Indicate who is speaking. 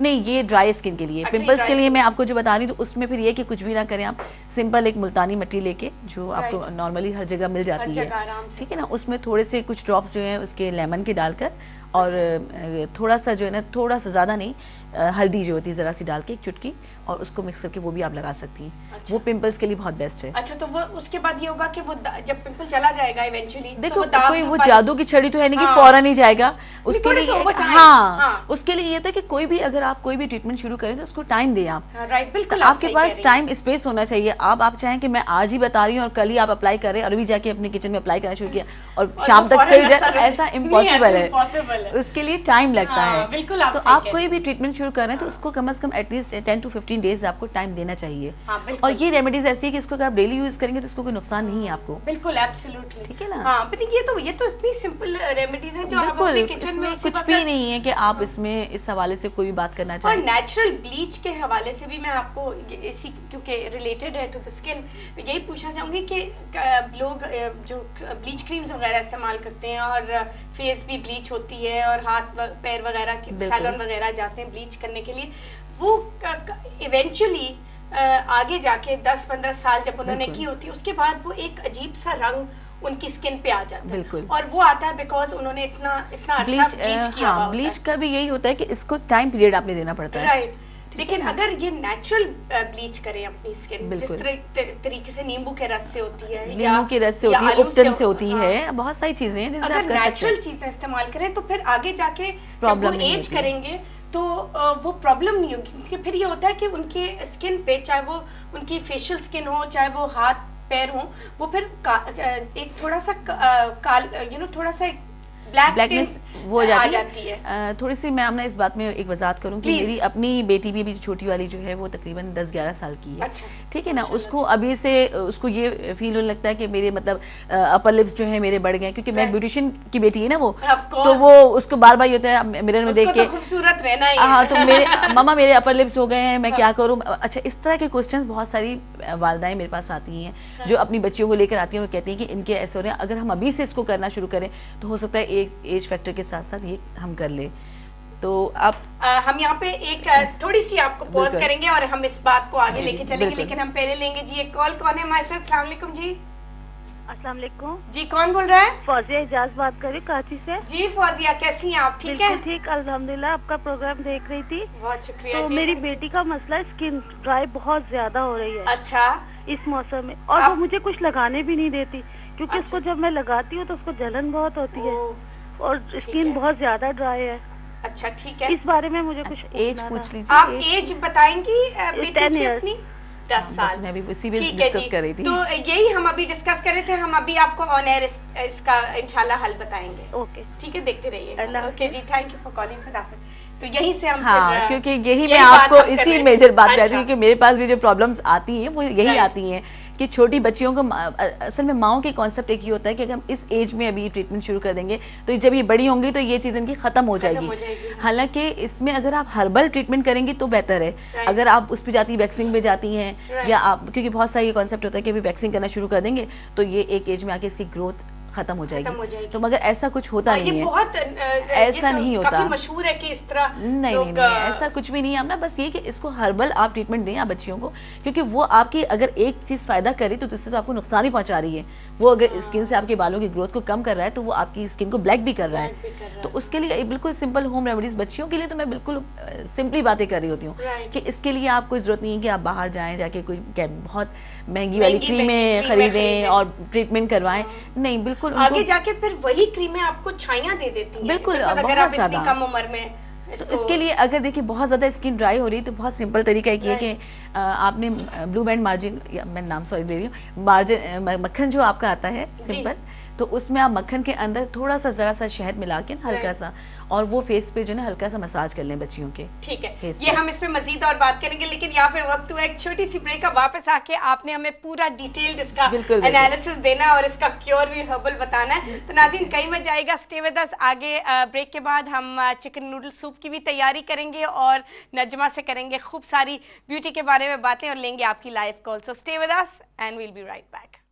Speaker 1: نہیں یہ dry skin کے لیے. پمپلس کے لیے میں آپ کو جو بتا رہی ہوں تو اس میں پھر یہ کہ کچھ بھی نہ کریں آپ, سمپل ایک ملتانی مٹی لے کے جو آپ کو نارملی ہر جگہ مل جاتی ہے, ٹھیک ہے نا, اس میں تھوڑے سے کچھ ڈراپس جو ہیں اس کے لیمن کے ڈال کر اور تھوڑا سا جو ہے نا, تھوڑا سا زیادہ نہیں, ہلدی جو ہوتی ہے ذرا سی ڈال کے ایک چٹکی, اور اس کو مکس کر کے وہ بھی آپ لگا سکتی ہیں. وہ پمپلس کے لیے بہت بیسٹ ہے.
Speaker 2: اچھا تو وہ اس کے بعد یہ ہوگا کہ وہ جب پمپل چلا جائے گا ایونچولی,
Speaker 1: دیکھو کوئی وہ جادو کی چھڑی تو ہے نہیں کہ فوراً ہی جائے گا اس کے لیے. ہاں اس کے لیے یہ تھا کہ کوئی بھی اگر آپ کوئی بھی ٹریٹمنٹ شروع کریں تو اس کو ٹائم دیں آپ. آپ کے پاس ٹائم اسپیس ہونا چاہیے. آپ چاہیں کہ میں آج ہی بتا رہی ہوں اور کل ہی آپ اپلائی کریں اور ابھی جا کے اپنے کچن میں اپلائی کرنا شروع کیا اور شام تک سے ایسا امپاسبل ہے. اس کے لیے ٹائم لگتا ہے. تو آپ کوئی بھی ٹریٹمنٹ شروع کر رہے ہیں تو اس کو کم از کم ایٹ لیسٹ 10 to 15 days آپ کو ٹائم دینا چاہیے. اور یہ ریمیڈیز ایسی ہے کہ اس کو اگر آپ ڈیلی یوز کریں گے تو اس کو کوئی نقصان نہیں ہے آپ کو.
Speaker 2: بالکل ایبسلیوٹلی,
Speaker 1: ٹھیک ہے نا.
Speaker 2: ہاں بٹ یہ تو اتنی سمپل ریمیڈیز ہیں جو آپ اپنے کچن میں
Speaker 1: کچھ بھی نہیں ہے کہ آپ اس میں اس حوالے سے کوئی بھی بات کرنا چاہیں.
Speaker 2: اور نیچرل بلیچ کے حوالے سے بھی میں آپ کو اسی کیونکہ ریلیٹڈ ہے ٹو دا اسکن, یہی پوچھنا چاہوں گی کہ لوگ جو بلیچ کریمز وغیرہ استعمال کرتے ہیں اور فیس بھی بلیچ ہوتی ہے اور ہاتھ پیر وغیرہ کے سیلون وغیرہ جاتے ہیں بلیچ کرنے کے لیے, وہ ایونچولی آگے جا کے 10-15 سال جب انہوں نے کی ہوتی ہے اس کے بعد وہ ایک عجیب سا رنگ ان کی اسکن پہ آ جاتا ہے, اور وہ آتا ہے بیکاز انہوں نے اتنا عرصہ بلیچ کیا ہوا.
Speaker 1: بلیچ کا بھی یہی ہوتا ہے کہ اس کو ٹائم پیریڈ آپ نے دینا پڑتا ہے.
Speaker 2: رائٹ. لیکن اگر یہ نیچرل بلیچ کریں اپنی اسکن, جس طریقے سے نیمبو کے رس سے ہوتی ہے,
Speaker 1: نیمبو کے رس سے ہوتی ہے, اپٹن سے ہوتی ہے, بہت ساری چیزیں ہیں جن سے
Speaker 2: اگر نیچرل چیزیں استعمال کریں تو پھر آگے جا کے جب وہ ایج کریں گے تو وہ پرابلم نہیں ہوگی. کیونکہ پھر یہ ہوتا ہے کہ ان کے اسکن پہ, چاہے وہ ان کی فیشیل اسکن ہو چاہے وہ ہاتھ پیر ہوں, وہ پھر ایک تھوڑا سا تھوڑا سا بلیکنس
Speaker 1: وہ ہو جاتی ہے. تھوڑی سی میں آمنہ اس بات میں ایک وضاحت کروں کہ میری اپنی بیٹی بھی ابھی چھوٹی والی جو ہے وہ تقریباً 10-11 سال کی ہے, ٹھیک ہے نا. اس کو ابھی سے اس کو یہ فیل ہونے لگتا ہے کہ میرے مطلب اپر لپس جو ہیں میرے بڑھ گئے, کیونکہ میں بیوٹیشین کی بیٹی ہے نا وہ, تو وہ اس کو بار بار یہ ہوتا ہے مرر میں دیکھ کے
Speaker 2: خوبصورت رہنا ہے.
Speaker 1: ہاں تو میرے ماما میرے اپر لپس ہو گئے ہیں, میں کیا کروں. اچھا اس طرح کے کوسچنس بہت ساری والدائیں میرے پاس آتی ہیں جو اپنی بچیوں کو لے کر آتی ہیں, وہ کہتی ہیں کہ ان کے ایسے ہو رہے ہیں, اگر ہم ابھی سے اس کو کرنا شروع کریں تو ہو سکتا ہے ایک ایج فیکٹر کے ساتھ ساتھ یہ ہم کر لیں. تو آپ
Speaker 2: ہم یہاں پہ ایک تھوڑی سی آپ کو پوز کریں گے اور ہم اس بات کو آگے لے کے چلیں گے, لیکن ہم پہلے لیں گے جی ایک کال. کون ہے ہمارے ساتھ؟ السلام علیکم. جی
Speaker 3: السلام علیکم.
Speaker 2: جی کون بول رہا ہے؟
Speaker 3: فوزیہ اعجاز بات کر رہی ہوں کراچی سے.
Speaker 2: جی فوزیہ کیسی ہیں آپ؟ ٹھیک ہے.
Speaker 3: ٹھیک الحمدللہ. آپ کا پروگرام دیکھ رہی تھی.
Speaker 2: بہت شکریہ.
Speaker 3: تو میری بیٹی کا مسئلہ اسکن ڈرائی بہت زیادہ ہو رہی ہے.
Speaker 2: اچھا.
Speaker 3: اس موسم میں, اور وہ مجھے کچھ لگانے بھی نہیں دیتی, کیونکہ اس کو جب میں لگاتی ہوں تو اس کو جلن بہت ہوتی ہے اور اسکن بہت زیادہ ڈرائی ہے.
Speaker 2: اچھا ٹھیک ہے.
Speaker 3: اس بارے میں مجھے کچھ
Speaker 1: ایج پوچھ لیجیے.
Speaker 2: آپ ایج بتائیں گی بیٹی کی اپنی؟ 10 سال.
Speaker 1: میں بھی اسی میں ڈسکس کر رہی تھی.
Speaker 2: تو یہی ہم ابھی ڈسکس کر رہے تھے, ہم ابھی آپ کو آن ایئر اس کا انشاءاللہ حل بتائیں گے.
Speaker 3: اوکے
Speaker 2: ٹھیک ہے, دیکھتے رہیے. اوکے جی, تھینک یو فار کالنگ. خدا حافظ. تو یہیں سے ہم
Speaker 1: ہاں, کیونکہ یہی میں آپ کو اسی میجر بات کہتی ہوں کہ میرے پاس بھی جو پرابلمس آتی ہیں وہ یہی آتی ہیں کہ چھوٹی بچیوں کو, اصل میں ماؤں کے کانسیپٹ ایک ہی ہوتا ہے کہ اگر ہم اس ایج میں ابھی ٹریٹمنٹ شروع کر دیں گے تو جب یہ بڑی ہوں گی تو یہ چیز ان کی ختم ہو جائے گی. حالانکہ اس میں اگر آپ ہربل ٹریٹمنٹ کریں گی تو بہتر ہے. اگر آپ اس پہ جاتی ویکسنگ پہ جاتی ہیں یا آپ, کیونکہ بہت سا یہ کانسیپٹ ہوتا ہے کہ ابھی ویکسنگ کرنا شروع کر دیں گے تو یہ ایک ایج میں آ کے اس کی گروتھ ختم ہو جائے گی. تو مگر ایسا کچھ ہوتا نہیں ہے,
Speaker 2: بہت
Speaker 1: ایسا نہیں ہوتا.
Speaker 2: کافی مشہور ہے کہ اس طرح
Speaker 1: نہیں ایسا کچھ بھی نہیں ہے. ہم بس یہ کہ اس کو ہربل آپ ٹریٹمنٹ دیں آپ بچیوں کو, کیونکہ وہ آپ کی اگر ایک چیز فائدہ کرے تو اس سے آپ کو نقصان ہی پہنچا رہی ہے. وہ اگر اسکن سے آپ کے بالوں کی گروتھ کو کم کر رہا ہے تو وہ آپ کی اسکن کو بلیک بھی کر رہا ہے. تو اس کے لیے بالکل سمپل ہوم ریمیڈیز بچیوں کے لیے تو میں بالکل سمپلی باتیں کر رہی ہوتی ہوں کہ اس کے لیے آپ کو ضرورت نہیں ہے کہ آپ باہر جائیں جا کے کوئی بہت مہنگی والی کریمیں خریدیں اور ٹریٹمنٹ کروائیں. نہیں, بالکل
Speaker 2: آگے جا کے پھر وہی کریمیں آپ کو چھائیاں دے دیتی ہیں.
Speaker 1: بالکل,
Speaker 2: اگر آپ اتنی کم عمر میں.
Speaker 1: تو اس کے لیے اگر دیکھیں بہت زیادہ اسکن ڈرائی ہو رہی ہے تو بہت سمپل طریقہ ایک یہ کہ آپ نے بلو بینڈ مارجن, میں نام سوری دے رہی ہوں, مارجن مکھن جو آپ کا آتا ہے سمپل, تو اس میں آپ مکھن کے اندر تھوڑا سا ذرا سا شہد ملا کے ہلکا سا, اور وہ فیس پہ جو ہے ہلکا سا مساج کر لیں بچیوں کے.
Speaker 2: ٹھیک ہے, یہ ہم اس پہ مزید اور بات کریں گے, لیکن یہاں پہ وقت ہوا ایک چھوٹی سی بریک کا. واپس آ کے آپ نے ہمیں پورا ڈیٹیلڈ اس کا انالیسس دینا اور اس کا کیور بھی ہربل بتانا ہے. تو ناظرین کہیں مت جائے گا, اسٹے ود اس. آگے بریک کے بعد ہم چکن نوڈل سوپ کی بھی تیاری کریں گے اور نجمہ سے کریں گے خوب ساری بیوٹی کے بارے میں باتیں اور لیں گے آپ کی live call. So stay with us and we'll be right back.